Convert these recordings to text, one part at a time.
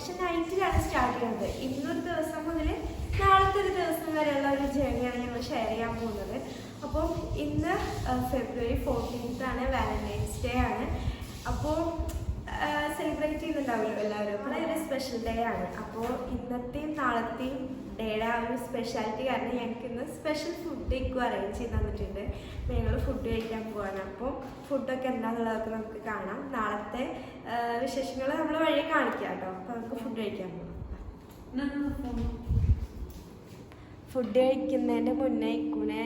പക്ഷെ നൈറ്റിലാണ് സ്റ്റാർട്ട് ചെയ്യുന്നത്. ഇന്നൊരു ദിവസം മുതൽ നാളത്തെ ഒരു ദിവസം വരെയുള്ള ഒരു ജേണിയാണ് ഞങ്ങൾ ഷെയർ ചെയ്യാൻ പോകുന്നത്. അപ്പോൾ ഇന്ന് ഫെബ്രുവരി 14th ആണ്, വാലന്റൈൻസ് ഡേ ആണ്. അപ്പോൾ സെലിബ്രേറ്റ് ചെയ്യുന്നുണ്ടാവുമല്ലോ എല്ലാവരും. വളരെ സ്പെഷ്യൽ ഡേ ആണ്. അപ്പോൾ ഇന്നത്തെയും നാളത്തെയും ഡേയുടെ ആ ഒരു സ്പെഷ്യാലിറ്റി കാരണം ഞങ്ങൾക്ക് ഇന്ന് സ്പെഷ്യൽ ഫുഡ് അറേഞ്ച് ചെയ്ത് തന്നിട്ടുണ്ട്. അപ്പോൾ ഞങ്ങൾ ഫുഡ് കഴിക്കാൻ പോവാണ്. അപ്പോൾ ഫുഡൊക്കെ എന്താണെന്നുള്ളതൊക്കെ നമുക്ക് കാണാം. നാളത്തെ വിശേഷങ്ങൾ നമ്മൾ വഴിയെ കാണിക്കാം കേട്ടോ. അപ്പോൾ നമുക്ക് ഫുഡ് കഴിക്കാൻ പോകാം. ഫുഡ് കഴിക്കുന്നതിൻ്റെ മുന്നേ ഇക്കുനെ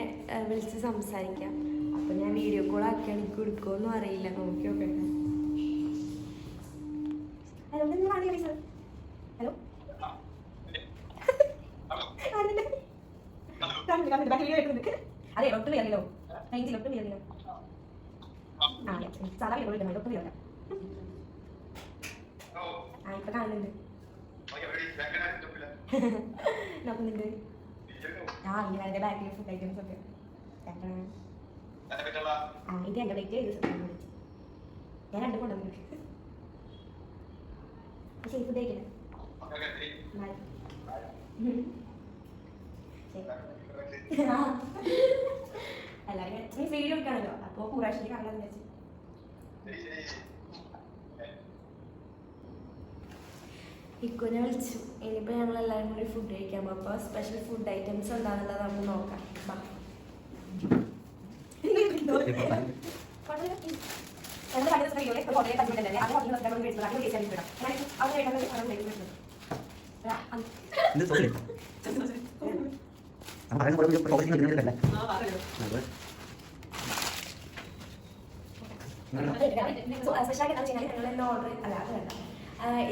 വിളിച്ച് സംസാരിക്കാം. അപ്പോൾ ഞാൻ വീഡിയോ കോൾ ആക്കിയാണ്. എനിക്ക് കൊടുക്കുമോന്നും അറിയില്ല, നോക്കി നോക്കട്ടെ. ഹലോ, ഹലോ അതെ, ഒട്ടും അറിയില്ലോ. റേഞ്ചിൽ ഒട്ടും അറിയില്ലോ. സാധാരണ ഒട്ടും അറിയില്ല. ഇപ്പൊ കാണുന്നുണ്ട്, നോക്കുന്നുണ്ട്. ഇങ്ങനെ ബാക്കിൽ ഫുഡ് ഐറ്റംസ് ഒക്കെ ഇത് എൻ്റെ പ്ലേറ്റ് ഞാൻ രണ്ടും കൊണ്ടുവന്നു. ശരി, ഫുഡ് കഴിക്കണേ. എല്ലാവരും വീഡിയോ എടുക്കാണല്ലോ, അപ്പോൾ പൂരാശിക്ക് കാണാൻ വിചാരിച്ചു. ഇക്കുനെ വിളിച്ചു. ഇനിയിപ്പോൾ ഞങ്ങൾ എല്ലാവരും കൂടി ഫുഡ് കഴിക്കാൻ പോകും. അപ്പോൾ സ്പെഷ്യൽ ഫുഡ് ഐറ്റംസ് എന്താണെന്നുള്ളത് നമുക്ക് നോക്കാം.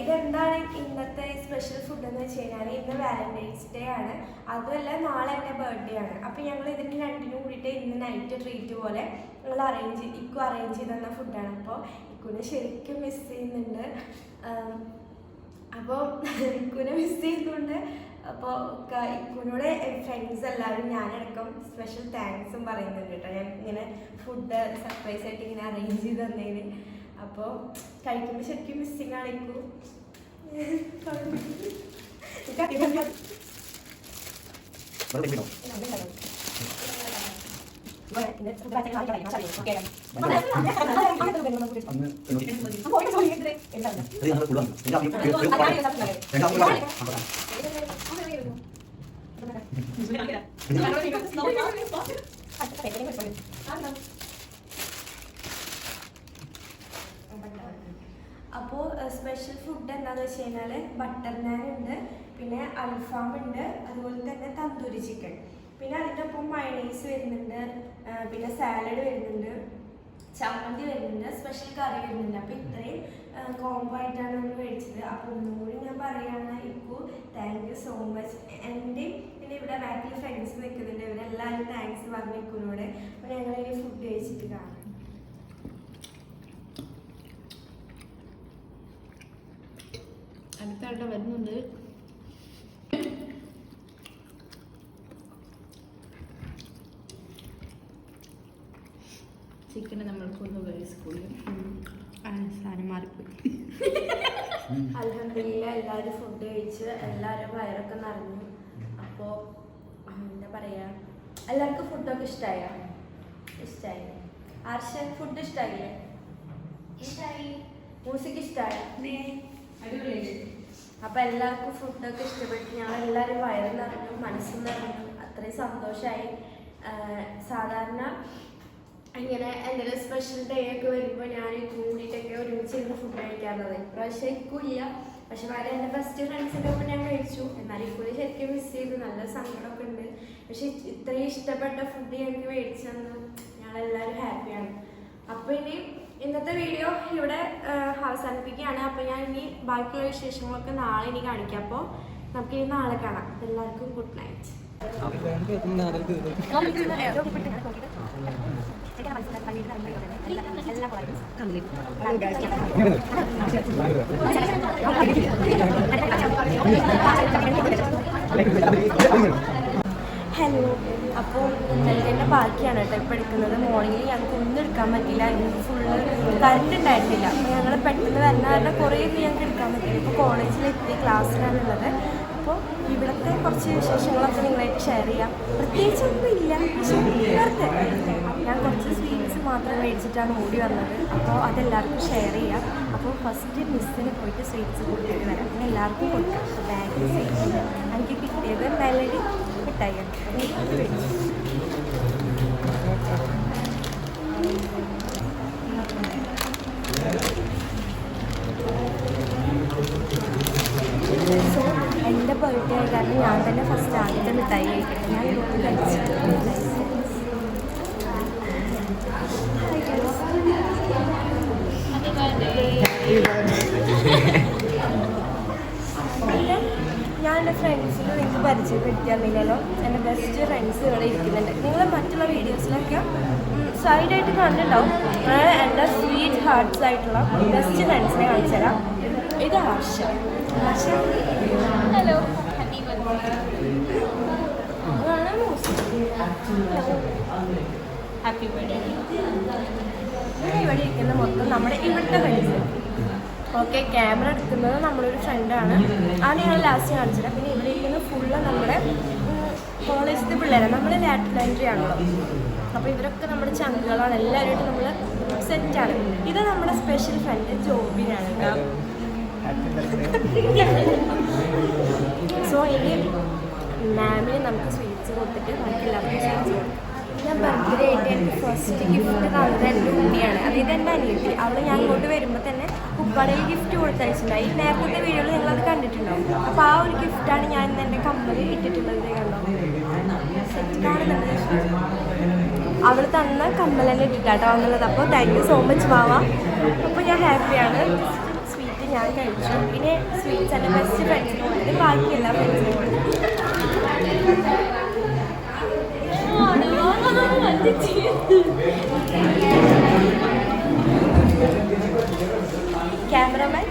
ഇതെന്താണ് ഇന്നത്തെ സ്പെഷ്യൽ ഫുഡ് എന്ന് വെച്ച് കഴിഞ്ഞാൽ, ഇന്ന് വാലന്റൈൻസ് ഡേ ആണ്. അതുമല്ല നാളെ എൻ്റെ ബർത്ത്ഡേ ആണ്. അപ്പോൾ ഞങ്ങൾ ഇതിന് രണ്ടിനും കൂടിയിട്ട് ഇന്ന് നൈറ്റ് ട്രീറ്റ് പോലെ ഞങ്ങൾ ഇക്കു അറേഞ്ച് ചെയ്ത് തന്ന ഫുഡാണ്. അപ്പോൾ ഇക്കുനെ ശരിക്കും മിസ് ചെയ്യുന്നുണ്ട്. അപ്പോൾ ഇക്കുനെ മിസ് ചെയ്യുന്നുണ്ട്. അപ്പോൾ ഇക്കുനോട് ഫ്രണ്ട്സ് എല്ലാവരും ഞാനടക്കം സ്പെഷ്യൽ താങ്ക്സും പറയുന്നുണ്ട് കേട്ടോ. ഞാൻ ഇങ്ങനെ ഫുഡ് സർപ്രൈസ് ആയിട്ട് ഇങ്ങനെ അറേഞ്ച് ചെയ്ത് തന്നതിന്. അപ്പോൾ കഴിക്കുമ്പോൾ ശരിക്കും മിസ്സിങ് കാണിക്കൂ. അപ്പോൾ സ്പെഷ്യൽ ഫുഡ് എന്താണെന്ന് വെച്ച് കഴിഞ്ഞാൽ ബട്ടർ നാൻ ഉണ്ട്, പിന്നെ അൽഫാം ഉണ്ട്, അതുപോലെ തന്നെ തന്തൂരി ചിക്കൻ, പിന്നെ അതിൻ്റെ ഒപ്പം മയണൈസ് വരുന്നുണ്ട്, പിന്നെ സാലഡ് വരുന്നുണ്ട്, ചമ്മന്തി വരുന്നുണ്ട്, സ്പെഷ്യൽ കറി വരുന്നുണ്ട്. അപ്പോൾ ഇത്രയും കോംബോ ആയിട്ടാണ് നമ്മൾ മേടിച്ചത്. അപ്പോൾ ഒന്നുകൂടി ഞാൻ പറയുകയാണ്, ഇക്കു താങ്ക് യു സോ മച്ച്. എൻ്റെയും പിന്നെ ഇവിടെ ബാക്കിൽ ഫ്രണ്ട്സ് നിൽക്കുന്നുണ്ട്, ഇവരെല്ലാവരും താങ്ക്സ് പറഞ്ഞു ഇക്കുനോട്. അപ്പോൾ ഞങ്ങൾ ഇനി ഫുഡ് കഴിച്ചിട്ട് കാണാം. അടുത്തായിട്ട് വരുന്നുണ്ട്. ചിക്കന് നമ്മൾ കൊണ്ടുപോയി സ്കൂളിൽ സാധനം മാറിപ്പോയി. അൽഹംദുലില്ലാ എല്ലാവരും ഫുഡ് കഴിച്ച് എല്ലാവരും വയറൊക്കെ നിറഞ്ഞു. അപ്പോൾ എന്താ പറയുക, എല്ലാവർക്കും ഫുഡൊക്കെ ഇഷ്ടമായി. ആർഷൻ ഫുഡ് ഇഷ്ടമായില്ലേ? ഇഷ്ടമായി. മ്യൂസിക് ഇഷ്ടമായി. അപ്പോൾ എല്ലാവർക്കും ഫുഡൊക്കെ ഇഷ്ടപ്പെട്ടു. ഞങ്ങളെല്ലാവരും വയറ് നിറഞ്ഞു, മനസ്സും നിറഞ്ഞു. അത്രയും സന്തോഷമായി. സാധാരണ ഇങ്ങനെ എന്തെങ്കിലും സ്പെഷ്യൽ ഡേ ഒക്കെ വരുമ്പോൾ ഞാൻ കൂടിയിട്ടൊക്കെ ഒരുമിച്ചിരുന്ന് ഫുഡ് കഴിക്കാറുള്ളത്. ഇപ്രാവശ്യം ഇക്കില്ല. പക്ഷെ വേറെ എൻ്റെ ബെസ്റ്റ് ഫ്രണ്ട്സിൻ്റെ ഒപ്പം ഞാൻ കഴിച്ചു. എന്നാലും ഇക്കുറി ശരിക്കും മിസ് ചെയ്തു. നല്ല സങ്കടമൊക്കെ ഉണ്ട്. പക്ഷെ ഇത്രയും ഇഷ്ടപ്പെട്ട ഫുഡ് ഞങ്ങൾക്ക് മേടിച്ചു തന്നു. ഞങ്ങളെല്ലാവരും ഹാപ്പിയാണ്. അപ്പോൾ ഇനി ഇന്നത്തെ വീഡിയോ ഇവിടെ അവസാനിപ്പിക്കുകയാണ്. അപ്പോൾ ഞാൻ ഇനി ബാക്കിയുള്ള വിശേഷങ്ങളൊക്കെ നാളെ ഇനി കാണിക്കാം. അപ്പോൾ നമുക്കിനി നാളെ കാണാം. എല്ലാവർക്കും ഗുഡ് നൈറ്റ്. ഹലോ, അപ്പോൾ ഇന്നലത്തെ ബാക്കിയാണ് കേട്ടോ ഇപ്പോൾ എടുക്കുന്നത്. മോർണിംഗിൽ ഞങ്ങൾക്ക് ഒന്നും എടുക്കാൻ പറ്റില്ല, എനിക്ക് ഫുള്ള് കറണ്ട് ഉണ്ടായിരുന്നില്ല. അപ്പോൾ ഞങ്ങൾ പെട്ടെന്ന് വരുന്ന കാരണം കുറേ ഞങ്ങൾക്ക് എടുക്കാൻ പറ്റില്ല. ഇപ്പോൾ കോളേജിലെത്തി ക്ലാസ്സിലാണുള്ളത്. അപ്പോൾ ഇവിടുത്തെ കുറച്ച് വിശേഷങ്ങളൊക്കെ നിങ്ങളായിട്ട് ഷെയർ ചെയ്യാം. പ്രത്യേകിച്ചൊന്നും ഇല്ല, പക്ഷേ ഇവിടുത്തെ ഞാൻ കുറച്ച് സ്വീറ്റ്സ് മാത്രം മേടിച്ചിട്ടാണ് ഓടി വന്നത്. അപ്പോൾ അതെല്ലാവർക്കും ഷെയർ ചെയ്യാം. അപ്പോൾ ഫസ്റ്റ് മിസ്സിന് പോയിട്ട് സ്വീറ്റ്സ് കൊടുത്തിട്ട് വരാം, പിന്നെ എല്ലാവർക്കും കൊടുക്കാം. ബാഗിൽ സ്വീറ്റ്സ് എനിക്ക് കിട്ടിയത് മെലഡി മിഠായിയാണ്. സോ എൻ്റെ ബർത്ത്ഡേ ആയ കാരണം ഞാൻ തന്നെ ഫസ്റ്റ് ആദ്യത്തെ മിഠായി കഴിക്കട്ടെ. ഞാൻ ഇതൊക്കെ കഴിച്ചിട്ടുണ്ട്. ഞാൻ എൻ്റെ ഫ്രണ്ട്സിന് നിങ്ങൾക്ക് പരിചയപ്പെടുത്തിയായിരുന്നില്ലല്ലോ. എൻ്റെ ബെസ്റ്റ് ഫ്രണ്ട്സ് ഇവിടെ ഇരിക്കുന്നുണ്ട്. നിങ്ങൾ മറ്റുള്ള വീഡിയോസിലൊക്കെ സൈഡായിട്ട് കണ്ടിട്ടുണ്ടാവും. എൻ്റെ സ്വീറ്റ് ഹാർട്ട്സ് ആയിട്ടുള്ള ബെസ്റ്റ് ഫ്രണ്ട്സിനെ കാണിച്ചു തരാം. ഇത് ആർഷ. Hello, happy birthday. ഇവിടെ ഇരിക്കുന്ന മൊത്തം നമ്മുടെ ഇവിടുത്തെ ഫ്രണ്ട്സ്. ഓക്കെ, ക്യാമറ എടുക്കുന്നത് നമ്മളൊരു ഫ്രണ്ടാണ്, ആണ് ഞങ്ങൾ ലാസ്റ്റ് കാണിച്ചത്. പിന്നെ ഇവിടെ ഇരിക്കുന്ന ഫുള്ള് നമ്മുടെ കോളേജിലത്തെ പിള്ളേരാണ്. നമ്മൾ ലാറ്ററൽ എൻട്രി ആണല്ലോ. അപ്പോൾ ഇവരൊക്കെ നമ്മുടെ ചങ്കുകളാണ്, എല്ലാവരുമായിട്ട് നമ്മൾ സെറ്റാണ്. ഇത് നമ്മുടെ സ്പെഷ്യൽ ഫ്രണ്ട് ജോബിനാണ് കേട്ടോ. സോ ഇനി മാമിന് നമുക്ക് സ്വീറ്റ്സ് കൊടുത്തിട്ട് നമുക്ക് എല്ലാവർക്കും സ്വീറ്റ്സ് കൊടുക്കും. ഞാൻ ബർത്ത്ഡേ ആയിട്ട് എനിക്ക് ഫസ്റ്റ് ഗിഫ്റ്റ് തന്നത് എൻ്റെ ഉണ്ണിയാണ്. അതായത് എൻ്റെ അനിയത്തി. അവൾ ഞാൻ ഇങ്ങോട്ട് വരുമ്പോൾ തന്നെ ഉപ്പാടയിൽ ഗിഫ്റ്റ് കൊടുത്തയച്ചിട്ടുണ്ടായി. നേരത്തെ വീഡിയോയിൽ നിങ്ങളത് കണ്ടിട്ടുണ്ടാവും. അപ്പോൾ ആ ഒരു ഗിഫ്റ്റാണ് ഞാൻ ഇന്ന് എൻ്റെ കമ്മൽ ഇട്ടിട്ടുള്ളത്. കണ്ടോ, കാണുന്നുണ്ട്. അവൾ തന്ന കമ്മൽ തന്നെ ഇട്ടിട്ടാട്ടോ വന്നുള്ളത്. അപ്പോൾ താങ്ക് യു സോ മച്ച് മാവ. അപ്പോൾ ഞാൻ ഹാപ്പിയാണ്. സ്വീറ്റ് ഞാൻ കഴിച്ചു. പിന്നെ സ്വീറ്റ്സ് എൻ്റെ ബെസ്റ്റ് ഫ്രണ്ട്സിന് കൊടുത്തിട്ട് ബാക്കി എല്ലാ ഫ്രണ്ട്സിനും കൊടുത്തു. ക്യാമറമാൻ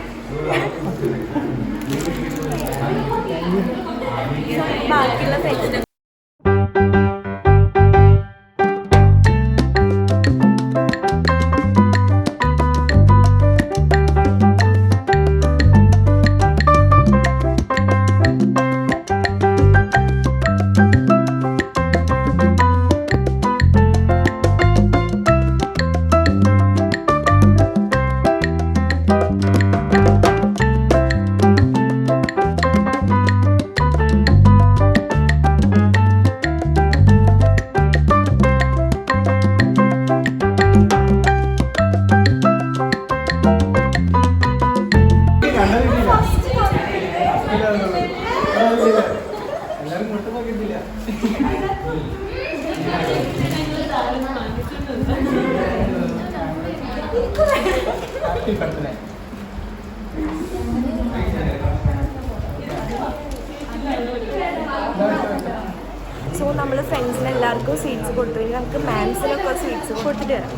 ബാക്കിയുള്ള ഫ്രണ്ട്സിന് സോ നമ്മൾ ഫ്രണ്ട്സിന് എല്ലാവർക്കും സ്വീറ്റ്സ് കൊടുത്തു. ഇനി നമുക്ക് മാംസിനൊക്കെ സ്വീറ്റ്സ് കൊടുത്തിട്ട് വരാം.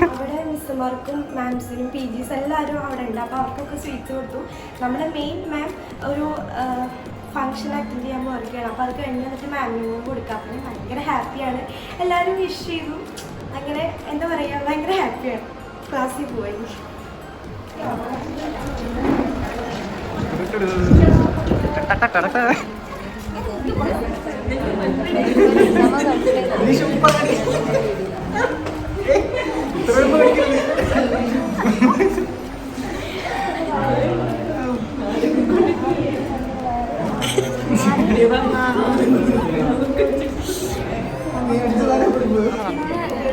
അവിടെ മിസ്സുമാർക്കും മാംസിനും പി ജിസ് എല്ലാവരും അവിടെ ഉണ്ട്. അപ്പോൾ അവർക്കൊക്കെ സ്വീറ്റ്സ് കൊടുത്തു. നമ്മുടെ മെയിൻ മാം ഒരു ഫംഗ്ഷൻ അറ്റൻഡ് ചെയ്യാൻ പോവുകയാണ്. അപ്പോൾ അത് കഴിഞ്ഞ് വന്നിട്ട് മാമിനും കൊടുക്കാം. അപ്പം ഭയങ്കര ഹാപ്പിയാണ്. എല്ലാവരും വിഷ് ചെയ്തു. അങ്ങനെ എന്താ പറയുക ഭയങ്കര ഹാപ്പിയാണ് ക്ലാസ്സിൽ പോയി.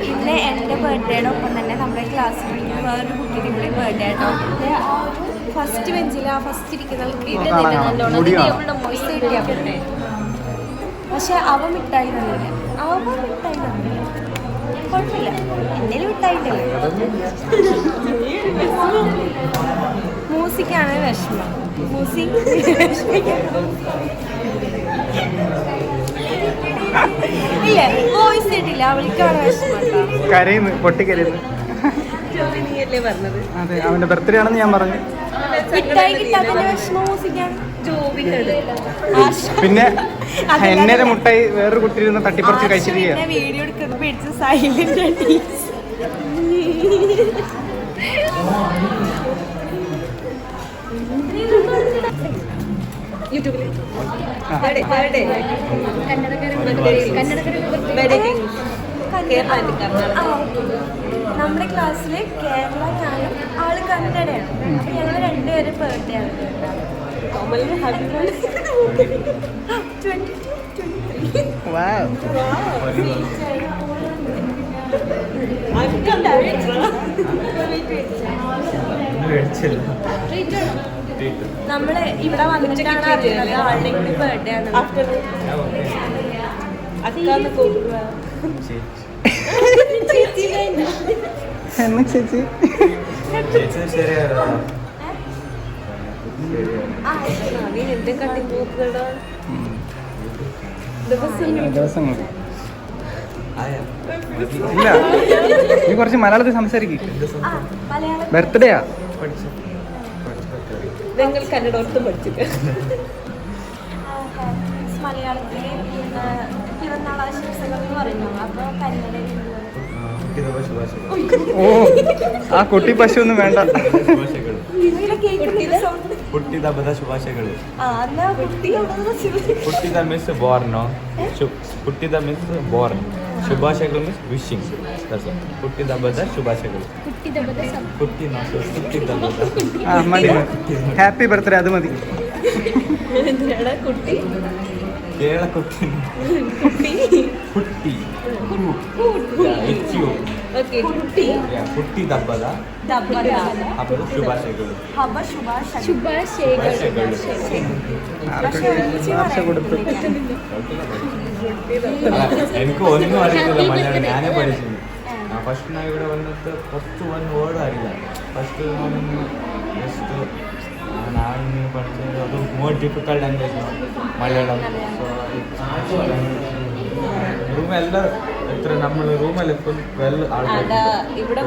പിന്നെ എൻ്റെ ബർത്ത്ഡേയുടെ ഒപ്പം തന്നെ നമ്മുടെ ക്ലാസ്സിൽ പഠിക്കുന്ന വേറൊരു കുട്ടിയുടെ കൂടെ ബർത്ത്ഡേ ആയിട്ടോ. ആ ഒരു ഫസ്റ്റ് ബെഞ്ചിൽ ആ ഫസ്റ്റ് ഇരിക്കുന്ന കുട്ടിയുടെ നല്ലോണം മോയ്സ് കിട്ടിയാൽ പറ്റേ. പക്ഷെ അവ മിഠായി തന്നില്ല. കുഴപ്പമില്ല, എന്തെങ്കിലും മിഠായിട്ടില്ല. മൂസിക്കാണ് വിഷമം. ഇല്ല വോയിസ് കേട്ടില്ല, അവൾക്കാണ് വിഷമം. കരയുന്നു, പൊട്ടിക്കരയുന്നു. അതെ, അവന്റെ ബർത്ത്ഡേ ആണെന്ന് ഞാൻ പറഞ്ഞു. മിഠായി കിട്ടാത്തതിന്റെ വിഷമം മൂസിക്കാണ്. പിന്നെ എന്നെ മുട്ടായി വേറൊരു കുട്ടി ഇരുന്ന് തട്ടിപ്പറിച്ച് കഴിച്ചിരിക്കുക. വീഡിയോ എടുക്കുന്നത് പേടിച്ച് സൈലന്റ് നമ്മുടെ ക്ലാസ്സില് കേരള ഞാനും ആള് കന്നഡയാണ്. അപ്പൊ ഞങ്ങൾ രണ്ടുപേരും ബർത്ത്ഡേ ആണ്. നമ്മള് ഇവിടെ വന്നിട്ടാണ് അറിയുന്നത് ആളുടെ കൂടി ബർത്ത്ഡേ ആണ്. ചേച്ചി ദിവസങ്ങൾ ഇല്ല, നീ കുറച്ച് മലയാളത്തിൽ സംസാരിക്കും. ബർത്ത്ഡേയാ ഞങ്ങൾ കന്നഡ ഒട്ടും പഠിച്ചില്ല. മലയാളത്തില് പിറന്നാളാശംസകൾ എന്ന് പറയുന്നു. അപ്പൊ കന്നഡയിൽ ഓ, ആ കുട്ടി പശു ഒന്നും വേണ്ട. ಹುಟ್ಟಿದ ಹಬ್ಬದ ಶುಭಾಶಯಗಳು. ಹುಟ್ಟಿದ ಮೀನ್ಸ್ ಬಾರ್ನ್, ಹುಟ್ಟಿದ ಮೀನ್ಸ್ ಬಾರ್ನ್, ಶುಭಾಶಯಗಳು ಮೀನ್ಸ್ ವಿಶಿಂಗ್. ಹುಟ್ಟಿದ ಹಬ್ಬದ ಶುಭಾಶಯಗಳು. ഹാപ്പി ബർത്ത്ഡേ, അത് മതി. ಕೇರಳ ಕುಟ್ಟಿ ಹುಟ್ಟಿದ ಹಬ್ಬದ ಶುಭಾಶಯಗಳು. എനിക്ക് ഒന്നും അറിയില്ല മലയാളം, ഞാനേ പഠിച്ചു. ഫസ്റ്റ് ഞാൻ ഇവിടെ വന്നിട്ട് ഫസ്റ്റ് വൺ വേർഡ് അറിയില്ല. ഫസ്റ്റ് ജസ്റ്റ് ഞാൻ പഠിച്ചത് അത് മോർ ഡിഫിക്കൽട്ട് ലാംഗ്വേജ് മലയാളം. റൂമെല്ലാം എത്ര നമ്മൾ റൂമല്ലേ ഫുൾ വെൽ ഇവിടെ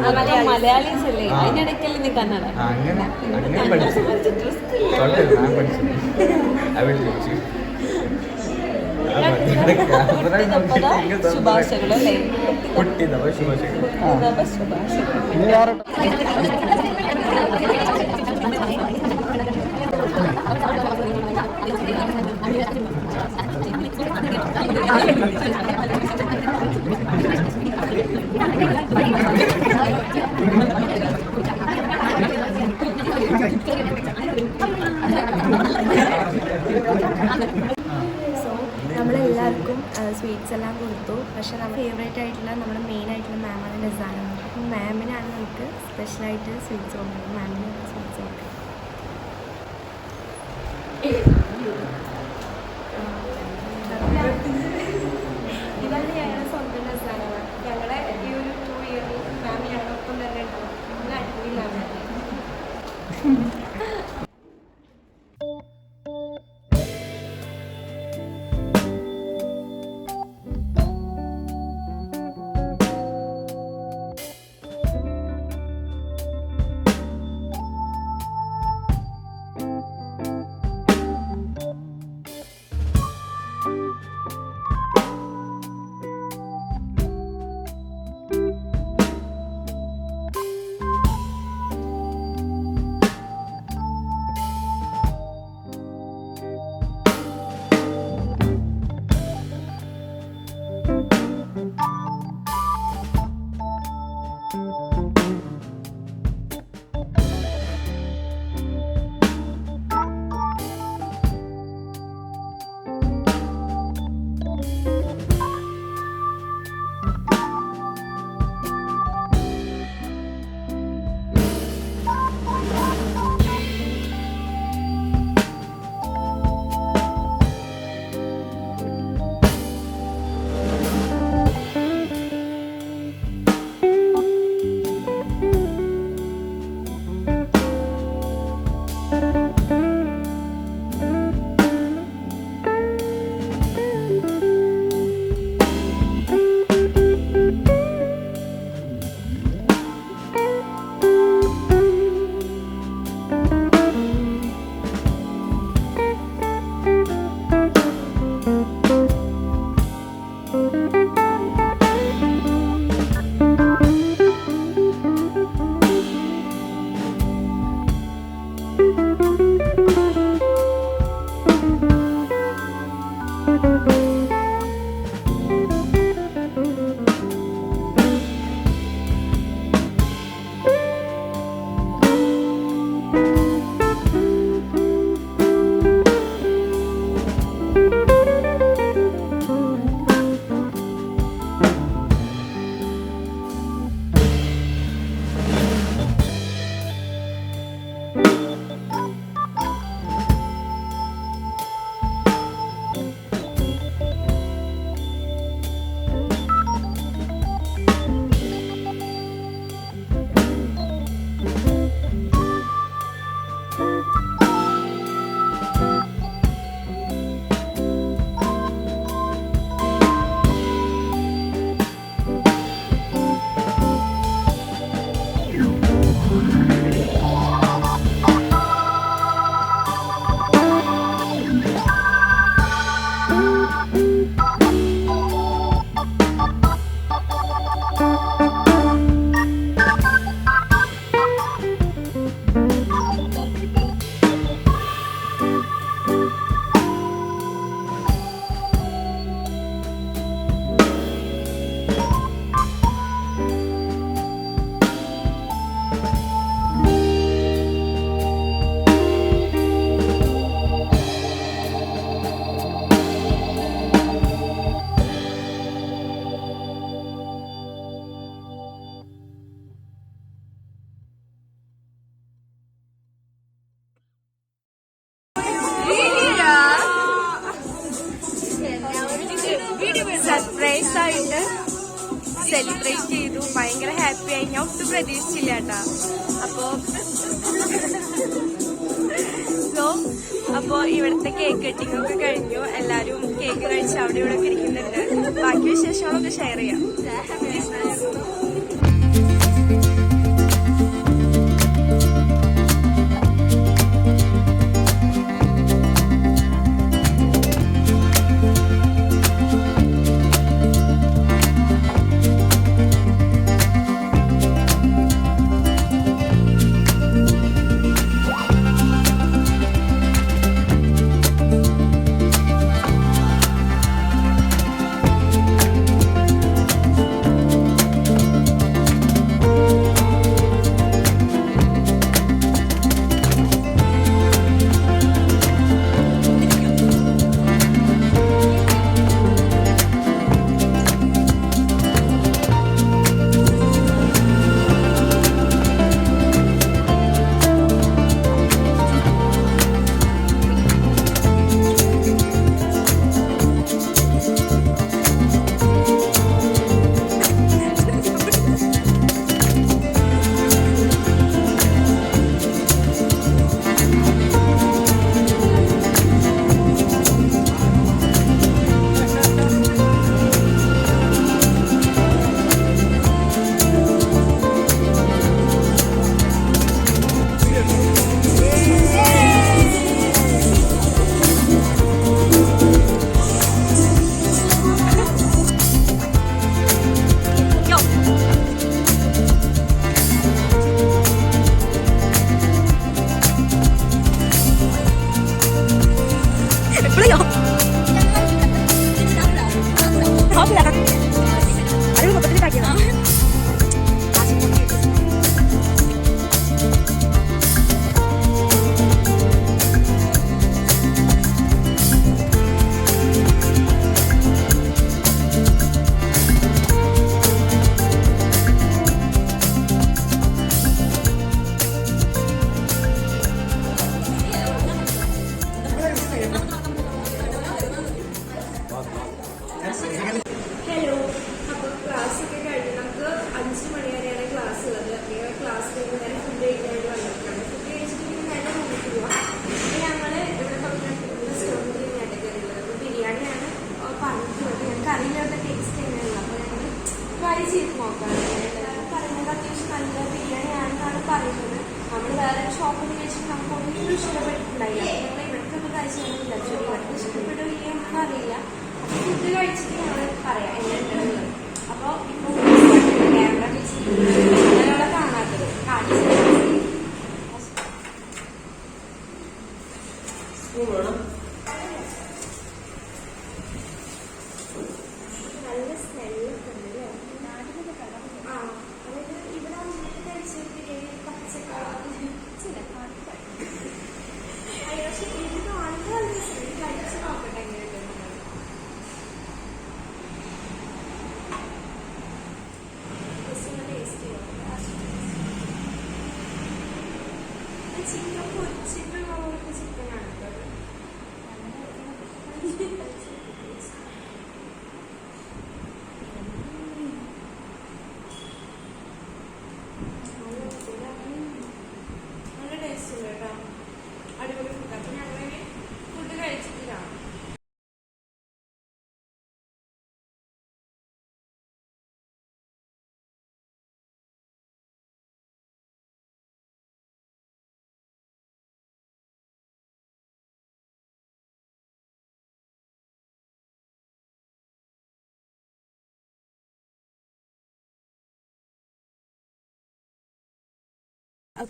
മലയാളീസ് അല്ലേ, അതിനിടയ്ക്കല്ലേ നീ കന്നഡ. അങ്ങനെ അങ്ങനെ പഠിച്ചു. ഞാൻ പഠിച്ചു. അവിടെ ശുഭാശകൾ അല്ലേ, ಹುಟ್ಟಿದ ಶುಭಾಶಯಗಳು. നമ്മളെല്ലാവർക്കും സ്വീറ്റ്സ് എല്ലാം കൊടുത്തു. പക്ഷെ നമ്മുടെ ഫേവറേറ്റ് ആയിട്ടുള്ള നമ്മുടെ മെയിൻ ആയിട്ടുള്ള മാമാണ് നസാന. അപ്പം മാമിനാണ് നമുക്ക് സ്പെഷ്യലായിട്ട് സ്വീറ്റ്സ് കൊടുക്കുന്നത്. മാമിന് സ്വീറ്റ്സ് കൊടുക്കുന്നത്. ഇതാണ് ഞങ്ങളുടെ സ്വന്തം നസാന. ഞങ്ങളുടെ ഈ ഒരു 2 ഇയറിൽ മാം ഞങ്ങളൊപ്പം തന്നെ ഉണ്ടാവും. നല്ല അടിപൊളി മാമാണ്. സർപ്രൈസ് ആയിട്ട് സെലിബ്രേറ്റ് ചെയ്തു. ഭയങ്കര ഹാപ്പി ആയി. ഞാൻ ഒട്ടും പ്രതീക്ഷിച്ചില്ല കേട്ടാ. അപ്പോ ഇവിടുത്തെ കേക്ക് കട്ടിംഗ് ഒക്കെ കഴിഞ്ഞു. എല്ലാരും കേക്ക് കഴിച്ച് അവിടെ ഇവിടെ ഒക്കെ ഇരിക്കുന്നുണ്ട്. ബാക്കി വിശേഷങ്ങളൊക്കെ ഷെയർ ചെയ്യാം.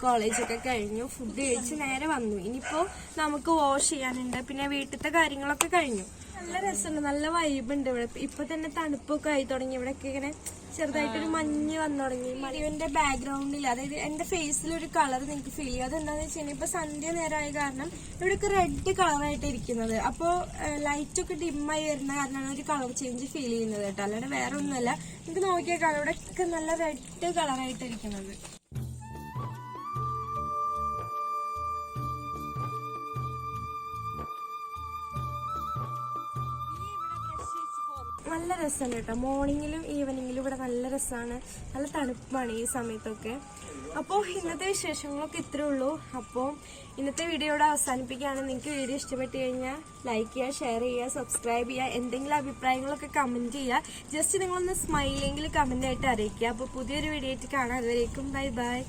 കോളേജൊക്കെ കഴിഞ്ഞു. ഫുഡ് കഴിച്ച് നേരെ വന്നു. ഇനിയിപ്പോ നമുക്ക് വാഷ് ചെയ്യാനുണ്ട്. പിന്നെ വീട്ടിലത്തെ കാര്യങ്ങളൊക്കെ കഴിഞ്ഞു. നല്ല രസമുണ്ട്, നല്ല വൈബ് ഉണ്ട് ഇവിടെ. ഇപ്പൊ തന്നെ തണുപ്പൊക്കെ ആയി തുടങ്ങി. ഇവിടെയൊക്കെ ഇങ്ങനെ ചെറുതായിട്ടൊരു മഞ്ഞ് വന്നു തുടങ്ങി. മഴയുടെ ബാക്ക്ഗ്രൗണ്ടിൽ, അതായത് എന്റെ ഫേസിൽ ഒരു കളർ നിങ്ങൾക്ക് ഫീൽ ചെയ്യും. അതെന്താന്ന് വെച്ച് കഴിഞ്ഞാൽ ഇപ്പൊ സന്ധ്യ നേരമായ കാരണം ഇവിടെയൊക്കെ റെഡ് കളറായിട്ട് ഇരിക്കുന്നത്. അപ്പോ ലൈറ്റ് ഒക്കെ ഡിമ്മായി വരുന്ന കാരണമാണ് ഒരു കളർ ചേഞ്ച് ഫീൽ ചെയ്യുന്നത് കേട്ടോ. അല്ലാണ്ട് വേറെ ഒന്നുമല്ല. നിങ്ങൾക്ക് നോക്കിയാൽ കാണാം ഇവിടെയൊക്കെ നല്ല റെഡ് കളറായിട്ട് ഇരിക്കുന്നത്. നല്ല രസമാണ് കേട്ടോ. മോർണിംഗിലും ഈവനിങ്ങിലും ഇവിടെ നല്ല രസമാണ്, നല്ല തണുപ്പാണ് ഈ സമയത്തൊക്കെ. അപ്പോൾ ഇന്നത്തെ വിശേഷങ്ങളൊക്കെ ഇത്രേ ഉള്ളൂ. അപ്പോൾ ഇന്നത്തെ വീഡിയോയുടെ അവസാനിപ്പിക്കുകയാണ്. നിങ്ങൾക്ക് വീഡിയോ ഇഷ്ടപ്പെട്ട് കഴിഞ്ഞാൽ ലൈക്ക് ചെയ്യുക, ഷെയർ ചെയ്യുക, സബ്സ്ക്രൈബ് ചെയ്യുക. എന്തെങ്കിലും അഭിപ്രായങ്ങളൊക്കെ കമൻറ്റ് ചെയ്യുക. ജസ്റ്റ് നിങ്ങളൊന്ന് സ്മൈലെങ്കിൽ കമൻ്റ് ആയിട്ട് അറിയിക്കുക. അപ്പോൾ പുതിയൊരു വീഡിയോ ആയിട്ട് കാണാം. അതുവരേക്കും ബൈ ബൈ.